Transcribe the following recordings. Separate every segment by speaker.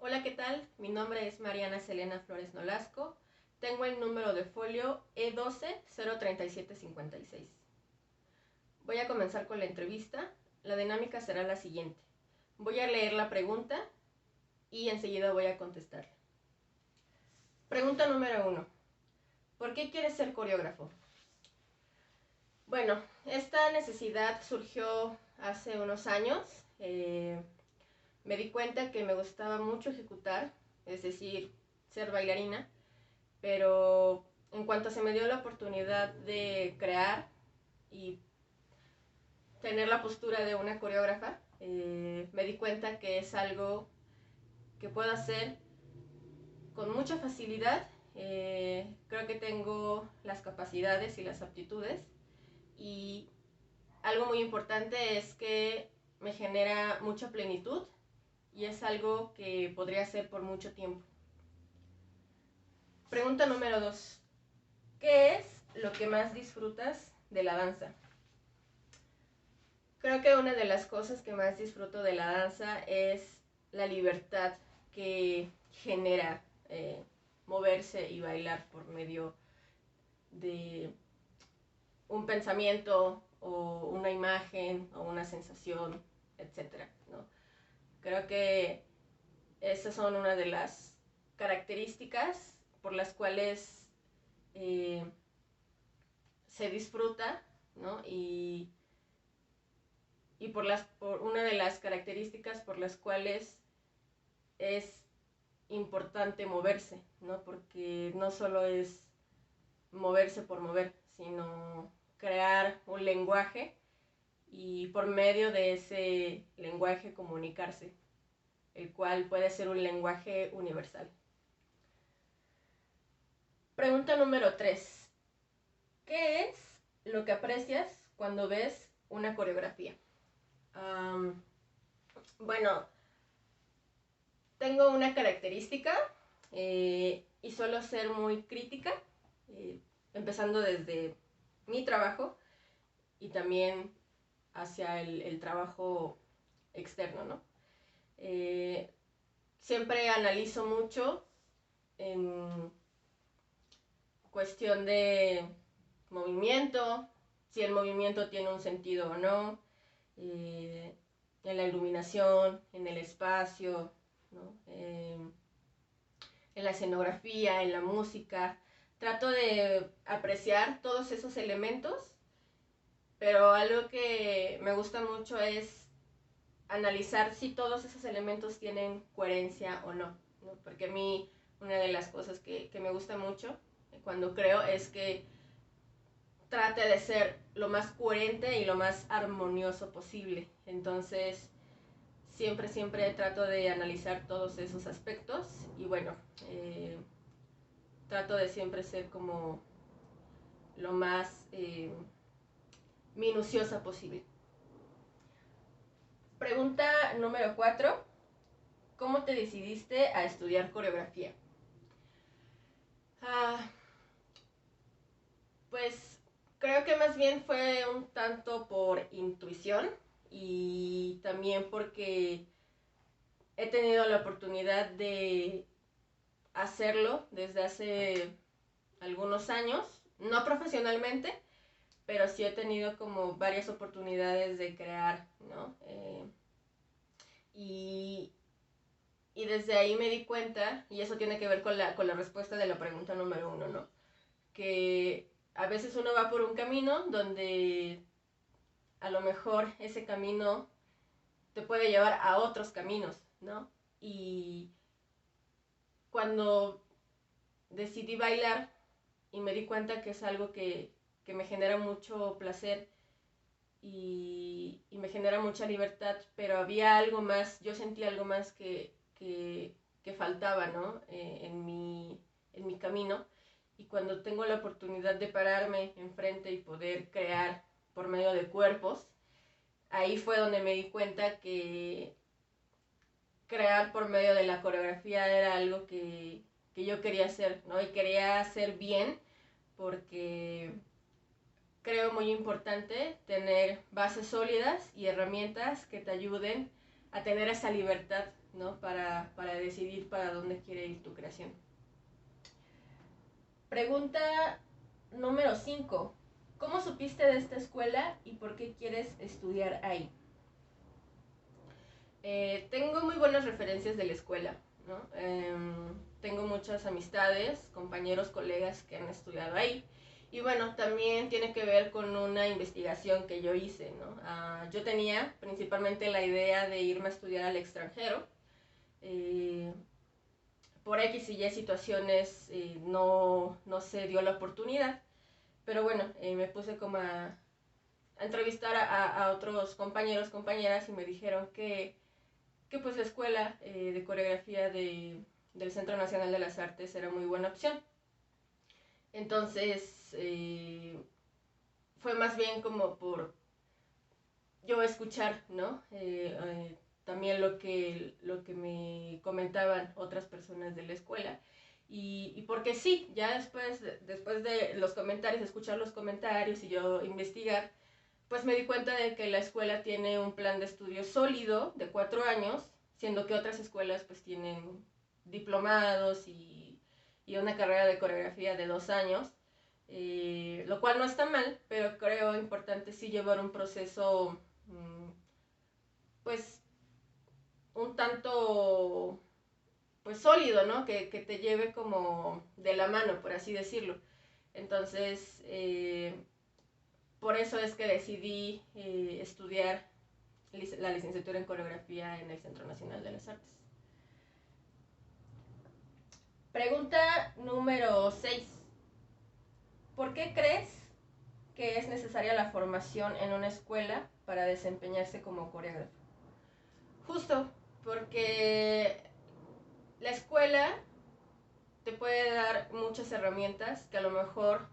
Speaker 1: Hola, ¿qué tal? Mi nombre es Mariana Selena Flores Nolasco. Tengo el número de folio E12-03756. Voy a comenzar con la entrevista. La dinámica será la siguiente. Voy a leer la pregunta y enseguida voy a contestarla. Pregunta número 1. ¿Por qué quieres ser coreógrafo? Bueno, esta necesidad surgió hace unos años. Me di cuenta que me gustaba mucho ejecutar, es decir, ser bailarina, pero en cuanto se me dio la oportunidad de crear y tener la postura de una coreógrafa, me di cuenta que es algo que puedo hacer con mucha facilidad. Creo que tengo las capacidades y las aptitudes, y algo muy importante es que me genera mucha plenitud y es algo que podría hacer por mucho tiempo. Pregunta número 2. ¿Qué es lo que más disfrutas de la danza? Creo que una de las cosas que más disfruto de la danza es la libertad que genera moverse y bailar por medio de un pensamiento o una imagen o una sensación, etc., ¿no? Creo que esas son una de las características por las cuales se disfruta, ¿no? Y por una de las características por las cuales es importante moverse, ¿no? Porque no solo es moverse por mover, sino crear un lenguaje y por medio de ese lenguaje comunicarse, el cual puede ser un lenguaje universal. Pregunta número 3. ¿Qué es lo que aprecias cuando ves una coreografía? Bueno, tengo una característica y suelo ser muy crítica, empezando desde mi trabajo y también hacia el trabajo externo, ¿no? Siempre analizo mucho en cuestión de movimiento, si el movimiento tiene un sentido o no, en la iluminación, en el espacio, ¿no? En la escenografía, en la música. Trato de apreciar todos esos elementos, pero algo que me gusta mucho es analizar si todos esos elementos tienen coherencia o no, ¿no? Porque a mí una de las cosas que me gusta mucho cuando creo es que trate de ser lo más coherente y lo más armonioso posible. Entonces, siempre trato de analizar todos esos aspectos y bueno, trato de siempre ser como lo más minuciosa posible. Pregunta número 4. ¿Cómo te decidiste a estudiar coreografía? Pues creo que más bien fue un tanto por intuición y también porque he tenido la oportunidad de hacerlo desde hace algunos años, no profesionalmente, pero sí he tenido como varias oportunidades de crear, ¿no? Y desde ahí me di cuenta, y eso tiene que ver con la respuesta de la pregunta número 1, ¿no? Que a veces uno va por un camino donde a lo mejor ese camino te puede llevar a otros caminos, ¿no? Y cuando decidí bailar y me di cuenta que es algo que me genera mucho placer y me genera mucha libertad, pero había algo más, yo sentí algo más que faltaba, ¿no? En mi camino. Y cuando tengo la oportunidad de pararme enfrente y poder crear por medio de cuerpos, ahí fue donde me di cuenta que crear por medio de la coreografía era algo que yo quería hacer, ¿no? Y quería hacer bien porque creo muy importante tener bases sólidas y herramientas que te ayuden a tener esa libertad, ¿no? Para decidir para dónde quiere ir tu creación. Pregunta número 5. ¿Cómo supiste de esta escuela y por qué quieres estudiar ahí? Tengo muy buenas referencias de la escuela, ¿no? Tengo muchas amistades, compañeros, colegas que han estudiado ahí. Y bueno, también tiene que ver con una investigación que yo hice, ¿no? Yo tenía principalmente la idea de irme a estudiar al extranjero. Por X y Y situaciones no se dio la oportunidad. Pero bueno, me puse como a entrevistar a otros compañeros, compañeras, y me dijeron que pues la escuela de coreografía del Centro Nacional de las Artes era muy buena opción. Entonces, fue más bien como por yo escuchar, ¿no? También lo que me comentaban otras personas de la escuela. Y porque sí, ya después de los comentarios, escuchar los comentarios y yo investigar, pues me di cuenta de que la escuela tiene un plan de estudio sólido de 4 años, siendo que otras escuelas pues tienen diplomados y una carrera de coreografía de 2 años, lo cual no está mal, pero creo importante sí llevar un proceso pues un tanto pues sólido, ¿no? Que te lleve como de la mano, por así decirlo. Entonces, por eso es que decidí estudiar la licenciatura en coreografía en el Centro Nacional de las Artes. Pregunta número 6. ¿Por qué crees que es necesaria la formación en una escuela para desempeñarse como coreógrafo? Justo porque la escuela te puede dar muchas herramientas que a lo mejor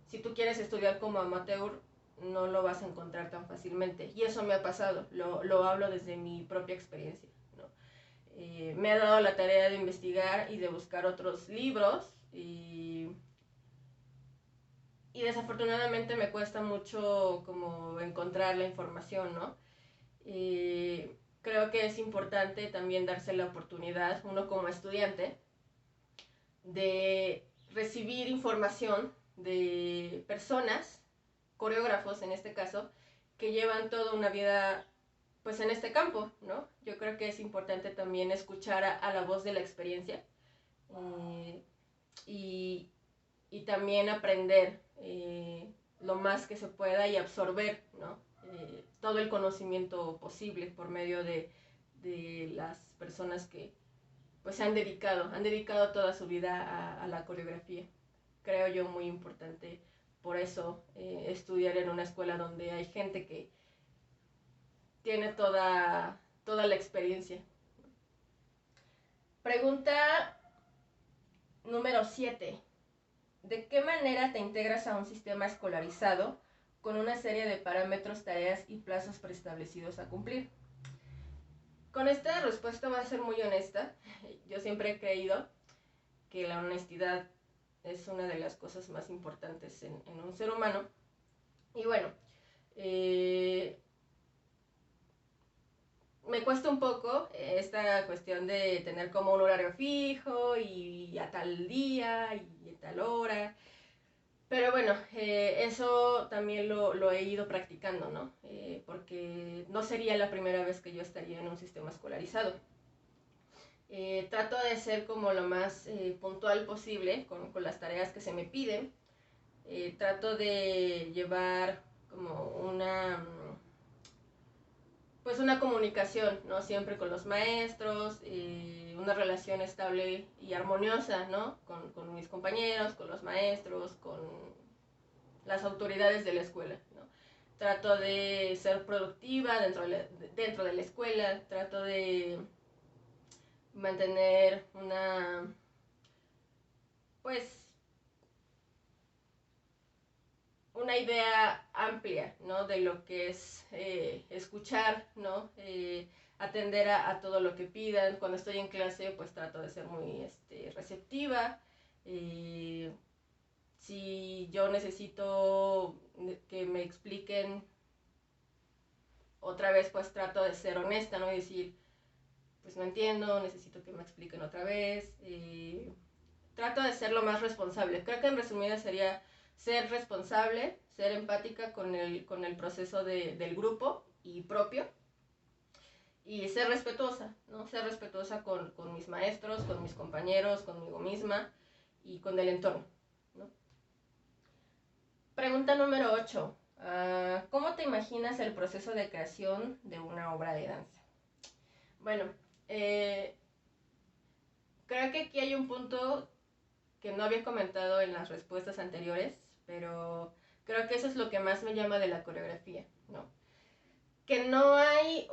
Speaker 1: si tú quieres estudiar como amateur no lo vas a encontrar tan fácilmente. Y eso me ha pasado, lo hablo desde mi propia experiencia, ¿no? Me ha dado la tarea de investigar y de buscar otros libros y desafortunadamente me cuesta mucho como encontrar la información, ¿no? Creo que es importante también darse la oportunidad, uno como estudiante, de recibir información de personas, coreógrafos en este caso, que llevan toda una vida pues en este campo, ¿no? Yo creo que es importante también escuchar a la voz de la experiencia y también aprender lo más que se pueda y absorber, ¿no? Todo el conocimiento posible por medio de las personas que pues se han dedicado toda su vida a la coreografía. Creo yo muy importante por eso estudiar en una escuela donde hay gente que tiene toda la experiencia. Pregunta número 7. ¿De qué manera te integras a un sistema escolarizado con una serie de parámetros, tareas y plazos preestablecidos a cumplir? Con esta respuesta voy a ser muy honesta. Yo siempre he creído que la honestidad es una de las cosas más importantes en un ser humano. Y bueno, me cuesta un poco esta cuestión de tener como un horario fijo y a tal día y a tal hora. Pero bueno, eso también lo he ido practicando, ¿no? Porque no sería la primera vez que yo estaría en un sistema escolarizado. Trato de ser como lo más puntual posible con las tareas que se me piden. Trato de llevar como pues una comunicación, ¿no? Siempre con los maestros, una relación estable y armoniosa, ¿no? Con mis compañeros, con los maestros, con las autoridades de la escuela, ¿no? Trato de ser productiva dentro de la escuela, trato de mantener pues una idea amplia, ¿no? De lo que es escuchar, ¿no? Atender a todo lo que pidan. Cuando estoy en clase, pues trato de ser muy receptiva. Si yo necesito que me expliquen otra vez pues trato de ser honesta, ¿no? Y decir, pues no entiendo, necesito que me expliquen otra vez. Trato de ser lo más responsable. Creo que en resumidas sería ser responsable, ser empática con el proceso del grupo y propio, y ser respetuosa, ¿no? Ser respetuosa con mis maestros, con mis compañeros, conmigo misma y con el entorno, ¿no? Pregunta número 8. ¿Cómo te imaginas el proceso de creación de una obra de danza? Bueno, creo que aquí hay un punto que no había comentado en las respuestas anteriores, pero creo que eso es lo que más me llama de la coreografía, ¿no? Que no hay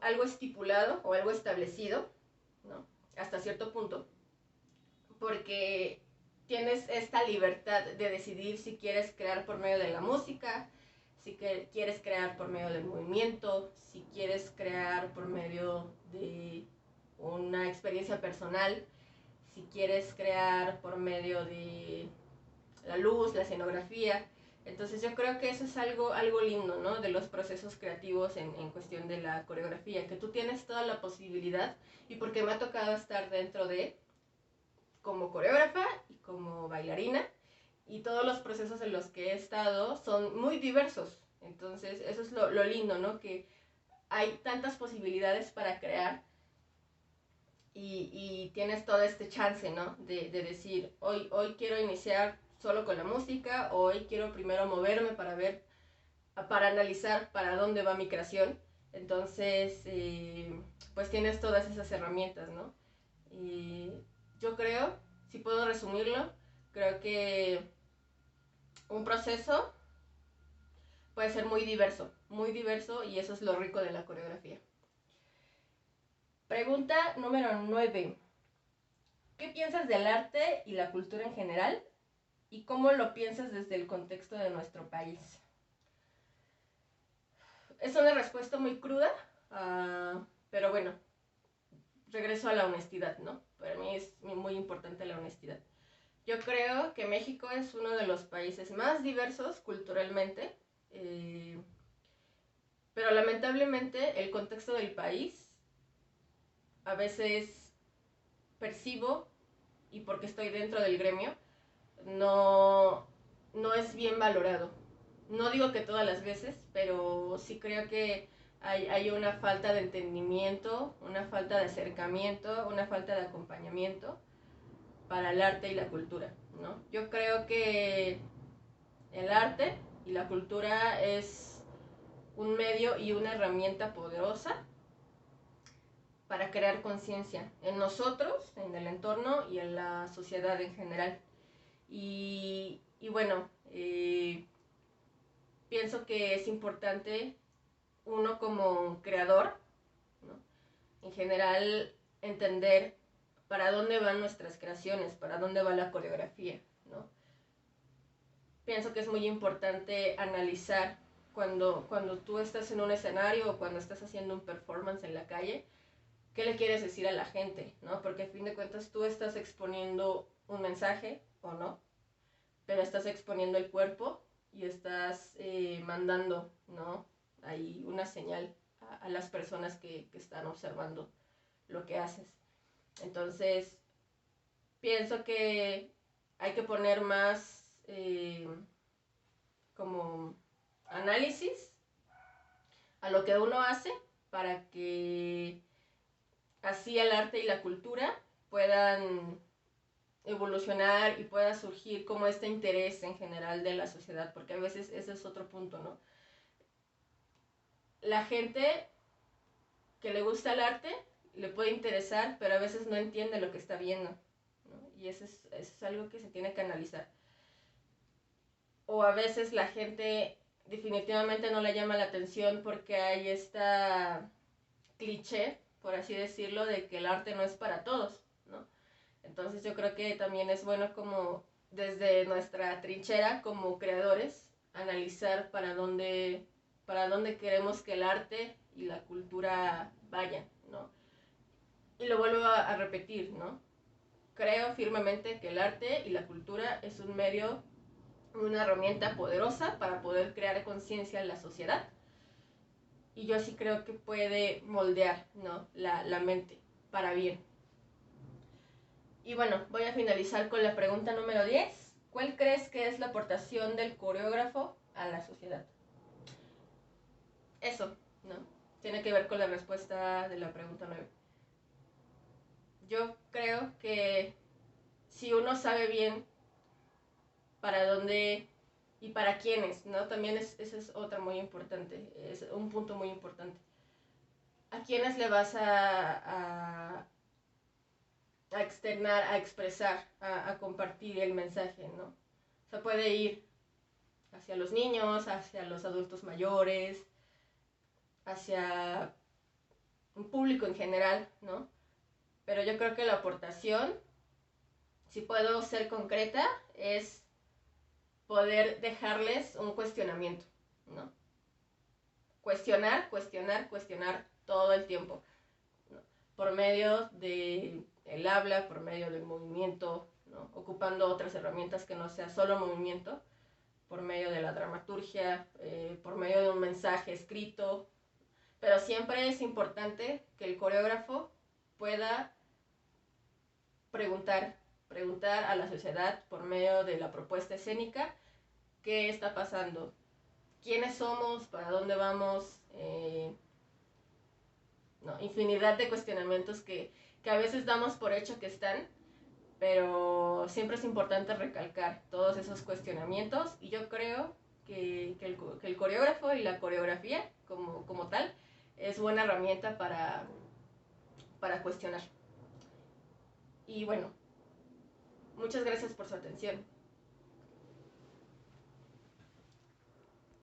Speaker 1: algo estipulado o algo establecido, ¿no? Hasta cierto punto, porque tienes esta libertad de decidir si quieres crear por medio de la música, si quieres crear por medio del movimiento, si quieres crear por medio de una experiencia personal, si quieres crear por medio de la luz, la escenografía. Entonces yo creo que eso es algo lindo, ¿no? De los procesos creativos en cuestión de la coreografía, que tú tienes toda la posibilidad, y porque me ha tocado estar dentro de, como coreógrafa y como bailarina, y todos los procesos en los que he estado son muy diversos. Entonces eso es lo lindo, ¿no? Que hay tantas posibilidades para crear, y tienes todo este chance, ¿no? De decir, hoy quiero iniciar solo con la música, hoy quiero primero moverme para ver, para analizar para dónde va mi creación. Entonces, pues tienes todas esas herramientas, ¿no? Yo creo, si puedo resumirlo, creo que un proceso puede ser muy diverso, y eso es lo rico de la coreografía. Pregunta número 9. ¿Qué piensas del arte y la cultura en general? ¿Y cómo lo piensas desde el contexto de nuestro país? Es una respuesta muy cruda, pero bueno, regreso a la honestidad, ¿no? Para mí es muy importante la honestidad. Yo creo que México es uno de los países más diversos culturalmente, pero lamentablemente el contexto del país a veces percibo, y porque estoy dentro del gremio, no, no es bien valorado. No digo que todas las veces, pero sí creo que hay una falta de entendimiento, una falta de acercamiento, una falta de acompañamiento para el arte y la cultura, ¿no? Yo creo que el arte y la cultura es un medio y una herramienta poderosa para crear conciencia en nosotros, en el entorno y en la sociedad en general. Y bueno, pienso que es importante uno como creador, ¿no? En general, entender para dónde van nuestras creaciones, para dónde va la coreografía, ¿no? Pienso que es muy importante analizar cuando tú estás en un escenario o cuando estás haciendo un performance en la calle, qué le quieres decir a la gente, ¿no? Porque a fin de cuentas tú estás exponiendo un mensaje o no, pero estás exponiendo el cuerpo y estás mandando, ¿no? Ahí una señal a las personas que están observando lo que haces. Entonces, pienso que hay que poner más como análisis a lo que uno hace, para que así el arte y la cultura puedan evolucionar y pueda surgir como este interés en general de la sociedad, porque a veces ese es otro punto, ¿no? La gente que le gusta el arte le puede interesar, pero a veces no entiende lo que está viendo, ¿no? Y eso es algo que se tiene que analizar. O a veces la gente definitivamente no le llama la atención porque hay esta cliché, por así decirlo, de que el arte no es para todos, ¿no? Entonces yo creo que también es bueno, como desde nuestra trinchera como creadores, analizar para dónde queremos que el arte y la cultura vayan, ¿no? Y lo vuelvo a repetir, ¿no? Creo firmemente que el arte y la cultura es un medio, una herramienta poderosa para poder crear conciencia en la sociedad, y yo sí creo que puede moldear, ¿no? la mente para bien. Y bueno, voy a finalizar con la pregunta número 10. ¿Cuál crees que es la aportación del coreógrafo a la sociedad? Eso, ¿no? Tiene que ver con la respuesta de la pregunta 9. Yo creo que si uno sabe bien para dónde y para quiénes, ¿no? También esa es otra muy importante, es un punto muy importante. ¿A quiénes le vas a externar, a expresar, a compartir el mensaje, ¿no? O sea, puede ir hacia los niños, hacia los adultos mayores, hacia un público en general, ¿no? Pero yo creo que la aportación, si puedo ser concreta, es poder dejarles un cuestionamiento, ¿no? Cuestionar, cuestionar, cuestionar todo el tiempo, ¿no? Por medio de el habla, por medio del movimiento, ¿no? Ocupando otras herramientas que no sea solo movimiento, por medio de la dramaturgia, por medio de un mensaje escrito, pero siempre es importante que el coreógrafo pueda preguntar a la sociedad por medio de la propuesta escénica qué está pasando, quiénes somos, para dónde vamos, no, infinidad de cuestionamientos que a veces damos por hecho que están, pero siempre es importante recalcar todos esos cuestionamientos y yo creo que el coreógrafo y la coreografía como tal es buena herramienta para cuestionar. Y bueno, muchas gracias por su atención.